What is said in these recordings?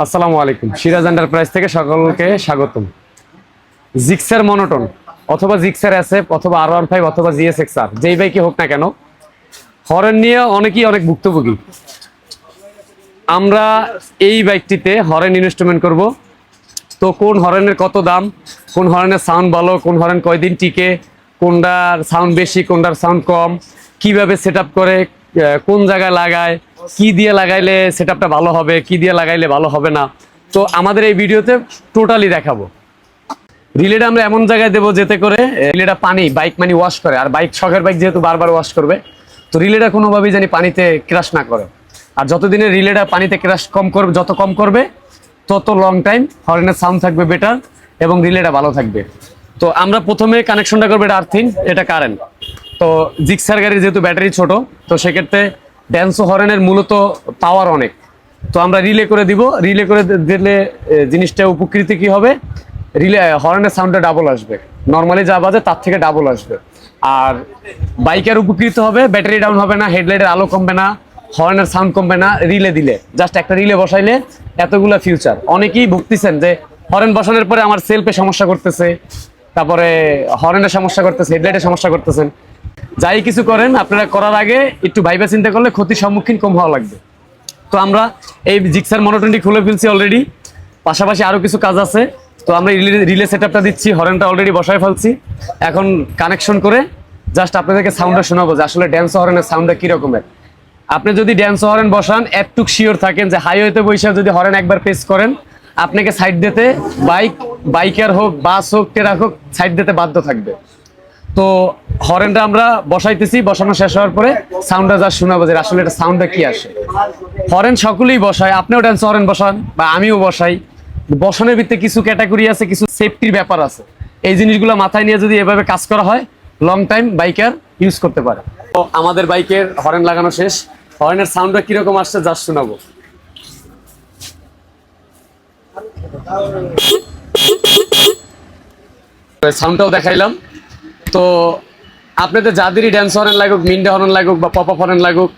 আসসালামু আলাইকুম। সিরাজ এন্টারপ্রাইজ থেকে সকলকে স্বাগতম। জিক্সার মনোটন অথবা জিক্সার এসএফ অথবা R15 অথবা GSX-R যেই বাইকই হোক না কেন, হর্ন নিয়ে অনেকেই অনেক ভুক্তভোগী। আমরা এই বাইকটিতে হর্ন ইনস্ট্রুমেন্ট করব। তো কোন হর্নের কত দাম, কোন হর্নের সাউন্ড ভালো, কোন হর্ন কয়দিন টিকে, কোনটার সাউন্ড বেশি কোনটার সাউন্ড কম, কিভাবে সেট আপ করে, কোন জায়গায় লাগায়, কি দিয়ে লাগাইলে সেট আপটা ভালো হবে, কি দিয়ে লাগাইলে ভালো হবে না, তো আমাদের এই ভিডিওতে টোটালি দেখাবো। রিলেটা আমরা এমন জায়গায় দেবো যেতে করে রিলেটা পানি বাইক মানে ওয়াশ করে, আর বাইক শখের বাইক যেহেতু বারবার ওয়াশ করবে, তো রিলেটা কোনোভাবেই জানি পানিতে ক্রাশ না করে। আর যতদিনের রিলেটা পানিতে ক্রাশ কম করবে, যত কম করবে তত লং টাইম হর্নের সাউন্ড থাকবে বেটার এবং রিলেটা ভালো থাকবে। তো আমরা প্রথমে কানেকশনটা করবো, এটা আর্থিং, এটা কারেন্ট। তো জিক্সার গাড়ির যেহেতু ব্যাটারি ছোট, তো সেক্ষেত্রে ড্যান্সো হর্নের মূলত পাওয়ার অনেক। তো আমরা রিলে করে দিব। রিলে করে দিলে জিনিসটা উপকৃত কি হবে, রিলে হর্নের সাউন্ডটা ডাবল আসবে, নর্মালি যা বাজে তার থেকে ডাবল আসবে। আর বাইকের উপকৃত হবে, ব্যাটারি ডাউন হবে না, হেডলাইটের আলো কমবে না, হর্নের সাউন্ড কমবে না। রিলে দিলে জাস্ট একটা রিলে বসাইলে এতগুলো ফিউচার। অনেকেই ভুগতেছেন যে হর্ন বসানোর পরে আমার সেলফে সমস্যা করতেছে, তারপরে হর্নের সমস্যা করতেছে, হেডলাইটের সমস্যা করতেছেন। যাই কিছু করেন আপনারা করার আগে একটু ভাইবা চিন্তা করলে ক্ষতির সম্মুখীন কম হওয়া লাগবে। তো আমরা এই জিক্সার মনোটনটি খুলে ফেলছি অলরেডি, পাশাপাশি আরও কিছু কাজ আছে। তো আমরা রিলে সেট আপটা দিচ্ছি, হর্নটা অলরেডি বসায় ফেলছি। এখন কানেকশন করে জাস্ট আপনাদেরকে সাউন্ডটা শোনাবো যে আসলে ড্যান্স হর্নের সাউন্ডটা কীরকমের। আপনি যদি ড্যান্স হর্ন বসান, একটুক শিওর থাকেন যে হাইওয়েতে বসে যদি হর্ন একবার প্রেস করেন, আপনাকে সাইড দিতে বাইকার হোক, বাস হোক, ট্রাক হোক, সাইড দিতে বাধ্য থাকবে। তো হর্নটা আমরা বসাইতেছি, বসানো শেষ হওয়ার পরে সাউন্ডটা যা শোনাবো যে আসলে এটা সাউন্ডটা কি আসে। হর্ন সকলেই বসায়, আপনিও ড্যান্স হর্ন বসান বা আমিও বসাই। বসানোর ভিত্তিতে কিছু ক্যাটাগরি আছে, কিছু সেফটির ব্যাপার আছে। এই জিনিসগুলো মাথায় নিয়ে যদি এভাবে কাজ করা হয়, লং টাইম বাইকার ইউজ করতে পারে। তো আমাদের বাইকের হর্ন লাগানো শেষ। হর্নের সাউন্ডটা কিরকম আসছে যা শোনাবো। সাউন্ডটাও দেখাইলাম। তো আপনাদের যাদেরই ড্যান্স হর্ন লাগুক, মিন্ডা হর্ন লাগুক বা পপ আপ হর্ন লাগুক,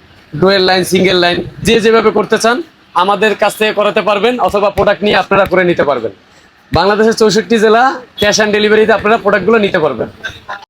ডুয়েল লাইন, সিঙ্গেল লাইন, যে যেভাবে করতে চান আমাদের কাছ থেকে করাতে পারবেন, অথবা প্রোডাক্ট নিয়ে আপনারা করে নিতে পারবেন। বাংলাদেশের 64 জেলা ক্যাশ অন ডেলিভারিতে আপনারা প্রোডাক্টগুলো নিতে পারবেন।